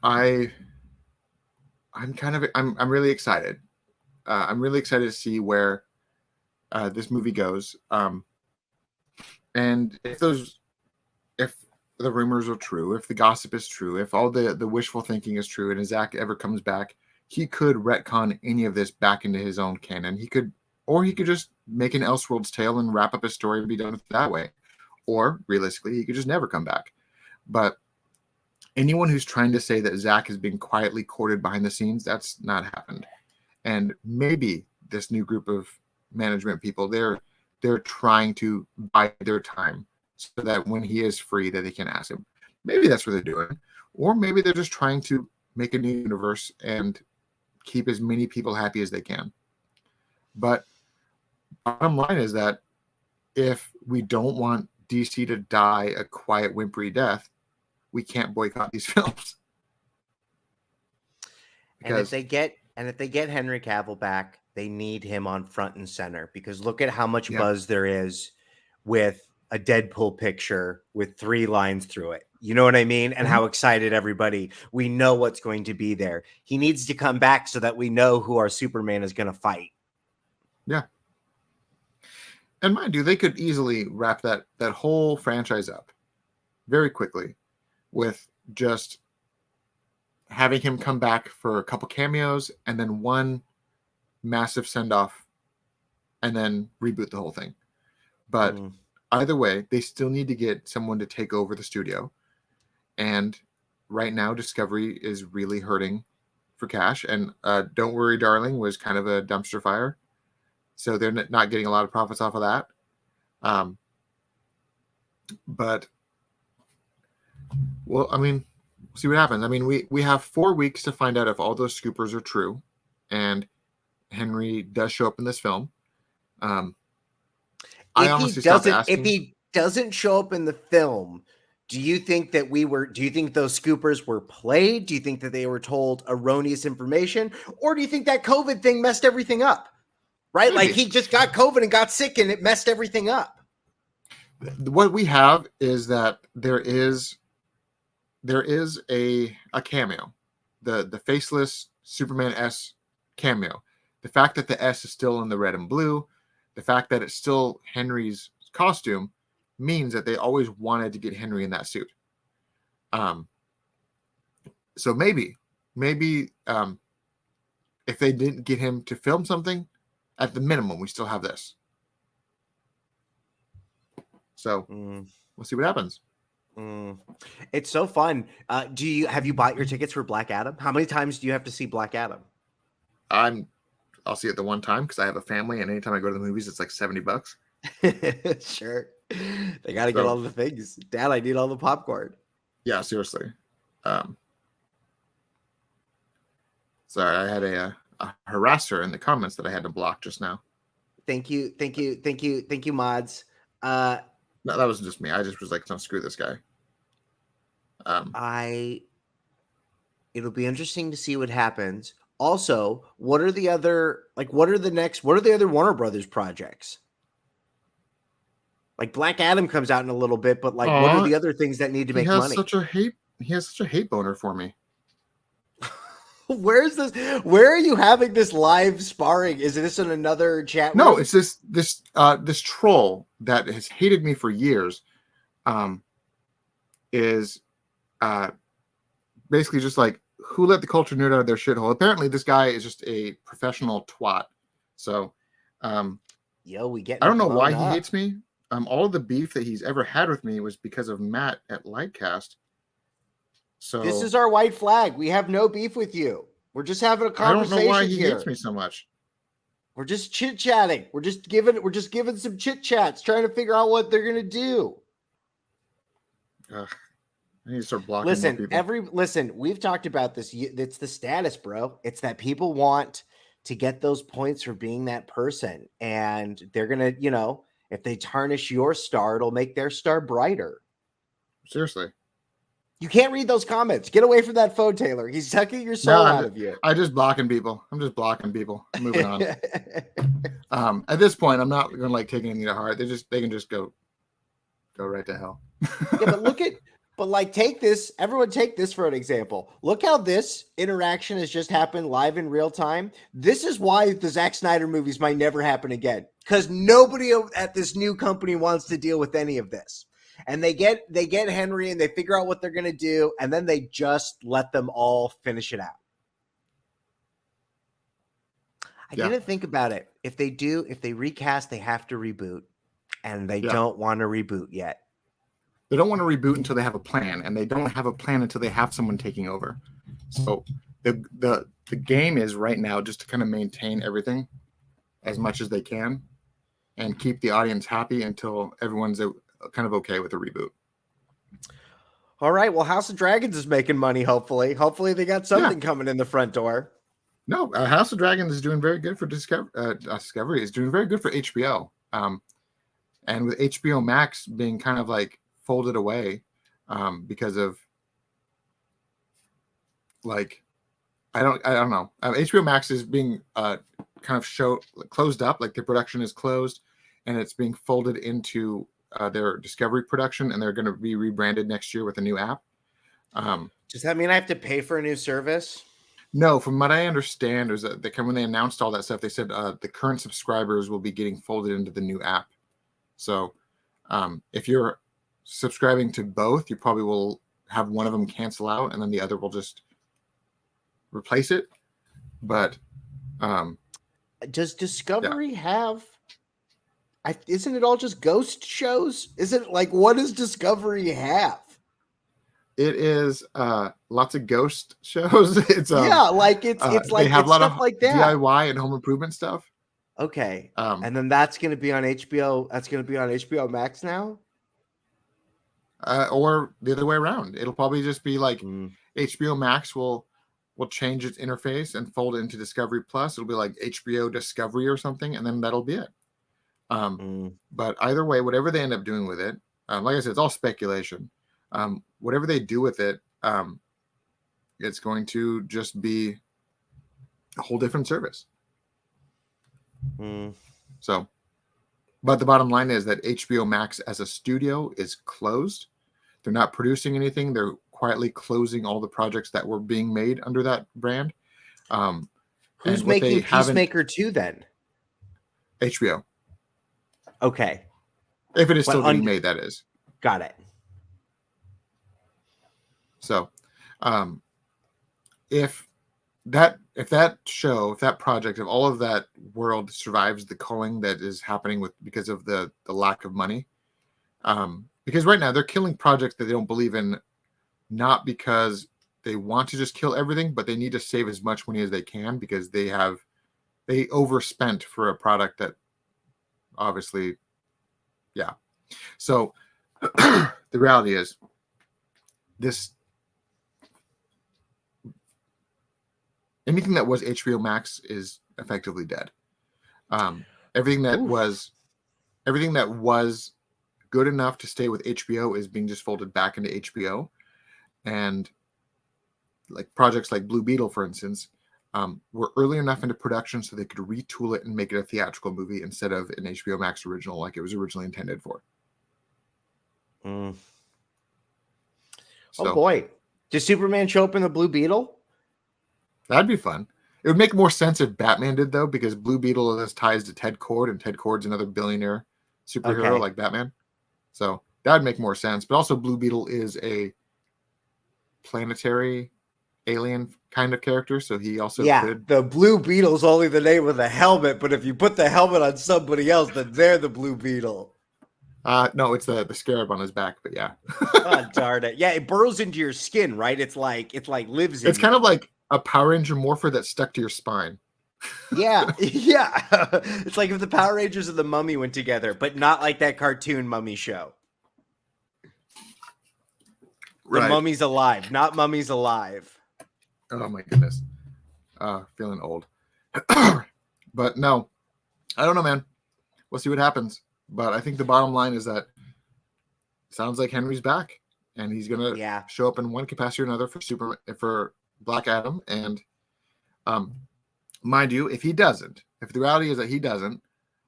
I'm really excited. I'm really excited to see where this movie goes. And if the rumors are true, if the gossip is true, if all the wishful thinking is true, and if Zach ever comes back, he could retcon any of this back into his own canon. He could just make an Elseworlds tale and wrap up his story and be done with it that way. Or realistically, he could just never come back. But anyone who's trying to say that Zach is being quietly courted behind the scenes, that's not happened. And maybe this new group of management people, they're trying to buy their time so that when he is free, that they can ask him. Maybe that's what they're doing. Or maybe they're just trying to make a new universe and keep as many people happy as they can. But bottom line is that if we don't want DC to die a quiet, whimpery death, we can't boycott these films. And if they get Henry Cavill back, they need him on front and center, because look at how much buzz there is with a Deadpool picture with 3 lines through it. You know what I mean? And how excited everybody, we know what's going to be there. He needs to come back so that we know who our Superman is going to fight. Yeah. And mind you, they could easily wrap that whole franchise up very quickly with just having him come back for a couple cameos and then one massive send-off and then reboot the whole thing. But either way, they still need to get someone to take over the studio. And right now, Discovery is really hurting for cash. And Don't Worry, Darling was kind of a dumpster fire. So they're not getting a lot of profits off of that. But, well, I mean, we'll see what happens. I mean, we have 4 weeks to find out if all those scoopers are true. And Henry does show up in this film. If he doesn't show up in the film, Do you think that do you think those scoopers were played? Do you think that they were told erroneous information? Or do you think that COVID thing messed everything up? Right? Maybe. Like he just got COVID and got sick and it messed everything up. What we have is that there is a cameo, the faceless Superman S cameo. The fact that the S is still in the red and blue, the fact that it's still Henry's costume, means that they always wanted to get Henry in that suit. So maybe if they didn't get him to film something, at the minimum, we still have this. So we'll see what happens. It's so fun. Have you bought your tickets for Black Adam? How many times do you have to see Black Adam? I'll see it the one time because I have a family, and anytime I go to the movies, it's like $70. Sure. They got to get all the things. Dad, I need all the popcorn. Yeah, seriously. Sorry, I had a harasser in the comments that I had to block just now. Thank you, mods. No, that wasn't just me. I just was like, "No, screw this guy." It'll be interesting to see what happens. Also, what are the other Warner Brothers projects? Like Black Adam comes out in a little bit, but like, what are the other things that need to make money? He has such a hate boner for me. Where are you having this live sparring? Is this in another chat room? No, it's this troll that has hated me for years. Is basically just like, who let the culture nerd out of their shithole? Apparently, this guy is just a professional twat. So, I don't know why he hates me. All of the beef that he's ever had with me was because of Matt at Lightcast. So this is our white flag. We have no beef with you. We're just having a conversation. I don't know why he here. hates me so much. We're just chit chatting. We're just giving some chit chats, trying to figure out what they're gonna do. I need to start blocking more people. Listen, we've talked about this. It's the status, bro. It's that people want to get those points for being that person, and they're gonna, if they tarnish your star, it'll make their star brighter. Seriously. You can't read those comments. Get away from that phone, Taylor. He's sucking your soul out of you. I'm just blocking people. I'm moving on. At this point, I'm not gonna take anything to heart. They can just go right to hell. Yeah, but take this. Everyone take this for an example. Look how this interaction has just happened live in real time. This is why the Zack Snyder movies might never happen again. Because nobody at this new company wants to deal with any of this. And they get Henry and they figure out what they're going to do. And then they just let them all finish it out. I didn't think about it. If they recast, they have to reboot. And they don't want to reboot yet. They don't want to reboot until they have a plan. And they don't have a plan until they have someone taking over. So the game is right now just to kind of maintain everything as much as they can and keep the audience happy until everyone's kind of okay with a reboot. All right. Well, House of Dragons is making money, hopefully. Hopefully they got something coming in the front door. No, House of Dragons is doing very good for Discovery. Is doing very good for HBO. And with HBO Max being kind of like folded away because of like, I don't know. HBO Max is being kind of closed up, like the production is closed and it's being folded into their Discovery production, and they're going to be rebranded next year with a new app. Does that mean I have to pay for a new service? No, from what I understand is that when they announced all that stuff, they said the current subscribers will be getting folded into the new app. So if you're subscribing to both, you probably will have one of them cancel out and then the other will just replace it. But does Discovery have... isn't it all just ghost shows? Isn't like, what does Discovery have? It is lots of ghost shows. It's like they have a lot of like that. DIY and home improvement stuff. Okay, and then that's going to be on HBO. That's going to be on HBO Max now, or the other way around. It'll probably just be like HBO Max will change its interface and fold it into Discovery Plus. It'll be like HBO Discovery or something, and then that'll be it. But either way, whatever they end up doing with it, like I said, it's all speculation. whatever they do with it, it's going to just be a whole different service. So, but the bottom line is that HBO Max as a studio is closed. They're not producing anything. They're quietly closing all the projects that were being made under that brand. Who's making Peacemaker 2 then? HBO. Okay. If it is still being made, that is. Got it. So, if that project, if all of that world survives the culling that is happening because of the lack of money, because right now they're killing projects that they don't believe in, not because they want to just kill everything, but they need to save as much money as they can because they overspent for a product that obviously, yeah. So the reality is anything that was HBO Max is effectively dead. Everything that was good enough to stay with HBO is being just folded back into HBO, and like projects like Blue Beetle, for instance, were early enough into production so they could retool it and make it a theatrical movie instead of an HBO Max original like it was originally intended for. So, oh boy, does Superman show up in the Blue Beetle? That'd be fun. It would make more sense if Batman did, though, because Blue Beetle has ties to Ted Kord, and Ted Kord's another billionaire superhero like Batman. So that'd make more sense. But also, Blue Beetle is a planetary alien kind of character, so he also could. The Blue Beetle's only the name of the helmet, but if you put the helmet on somebody else, then they're the Blue Beetle. No, it's the scarab on his back, but yeah. Oh, darn it. Yeah, it burrows into your skin, right? It's like lives in It's kind of like a Power Ranger morpher that's stuck to your spine. Yeah. It's like if the Power Rangers and the Mummy went together, but not like that cartoon Mummy show. The Mummy's alive, not Mummy's alive. Oh my goodness. Feeling old. But no, I don't know, man. We'll see what happens. But I think the bottom line is that it sounds like Henry's back, and he's gonna show up in one capacity or another for Black Adam. And mind you, if the reality is that he doesn't,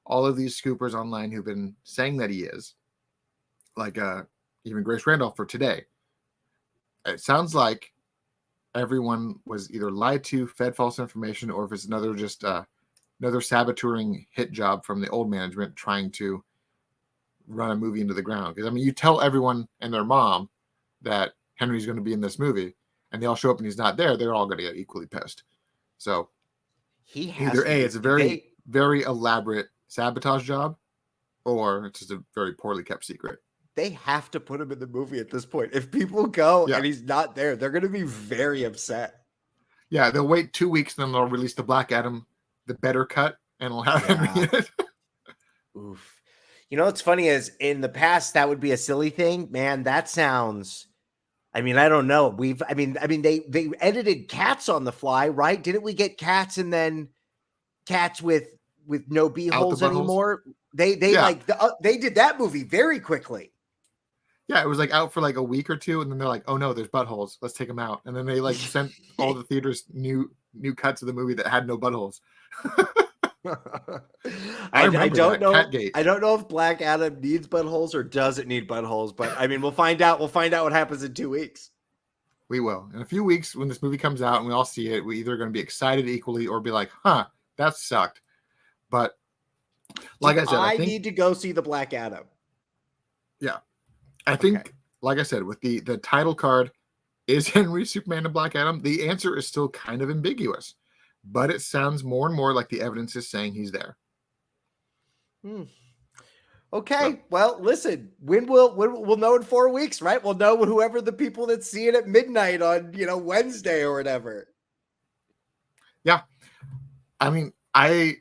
all of these scoopers online who've been saying that he is, like even Grace Randolph for today, it sounds like everyone was either lied to, fed false information, or if it's another saboteuring hit job from the old management trying to run a movie into the ground. Because I mean, you tell everyone and their mom that Henry's going to be in this movie, and they all show up and he's not there, they're all going to get equally pissed. So it's a very, very elaborate sabotage job, or it's just a very poorly kept secret. They have to put him in the movie at this point. If people go and he's not there, they're going to be very upset. Yeah, they'll wait 2 weeks, then they'll release the Black Adam, the better cut, and we'll have Henry in it. Oof. You know what's funny is in the past that would be a silly thing, man. That sounds. I mean, I don't know. They edited Cats on the fly, right? Didn't we get Cats and then Cats with no beeholes anymore? They did that movie very quickly. Yeah, it was like out for like a week or two, and then they're like, "Oh no, there's buttholes. Let's take them out." And then they like sent all the theaters new cuts of the movie that had no buttholes. I don't know. I don't know if Black Adam needs buttholes or doesn't need buttholes, but I mean, we'll find out. We'll find out what happens in 2 weeks. We will. In a few weeks, when this movie comes out and we all see it, we either going to be excited equally or be like, "Huh, that sucked." But like I said, I think, need to go see the Black Adam. Yeah, I think, like I said, with the title card, is Henry Superman and Black Adam? The answer is still kind of ambiguous. But it sounds more and more like the evidence is saying he's there. Okay. Well, listen, we'll know in 4 weeks, right? We'll know whoever the people that see it at midnight on, Wednesday or whatever. Yeah. I mean, I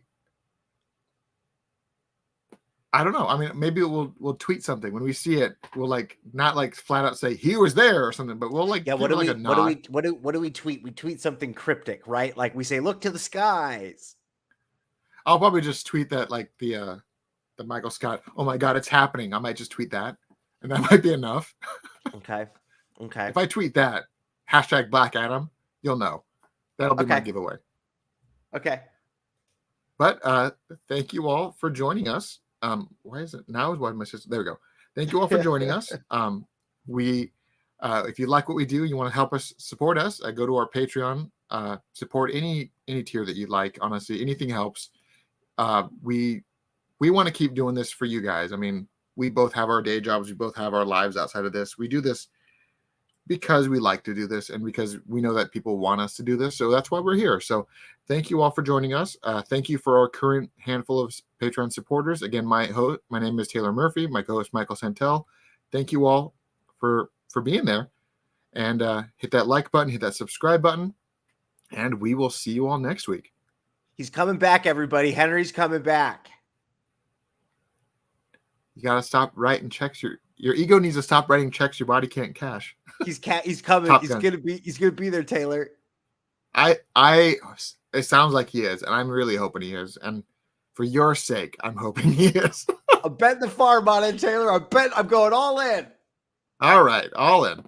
don't know. I mean, maybe we'll tweet something when we see it. We'll not flat out say he was there or something, but we'll what do we tweet? We tweet something cryptic, right? Like we say, look to the skies. I'll probably just tweet that the Michael Scott. Oh my God, it's happening. I might just tweet that, and that might be enough. Okay. Okay. If I tweet that hashtag Black Adam, you'll know. That'll be my giveaway. Okay. But thank you all for joining us. Why is it now? Is why my sister? There we go. Thank you all for joining us. If you like what we do, you want to help us support us, go to our Patreon. Support any tier that you like. Honestly, anything helps. We want to keep doing this for you guys. I mean, we both have our day jobs. We both have our lives outside of this. We do this because we like to do this and because we know that people want us to do this. So that's why we're here. So thank you all for joining us. Thank you for our current handful of Patreon supporters. Again, my name is Taylor Murphy, my co-host Michael Santel. Thank you all for being there, and hit that like button, hit that subscribe button, and we will see you all next week. He's coming back, everybody. Henry's coming back. You got to stop writing checks. Your ego needs to stop writing checks your body can't cash. He's coming. He's gonna be there, Taylor. It sounds like he is, and I'm really hoping he is. And for your sake, I'm hoping he is. I'm betting the farm on it, Taylor. I'm going all in. All right, all in.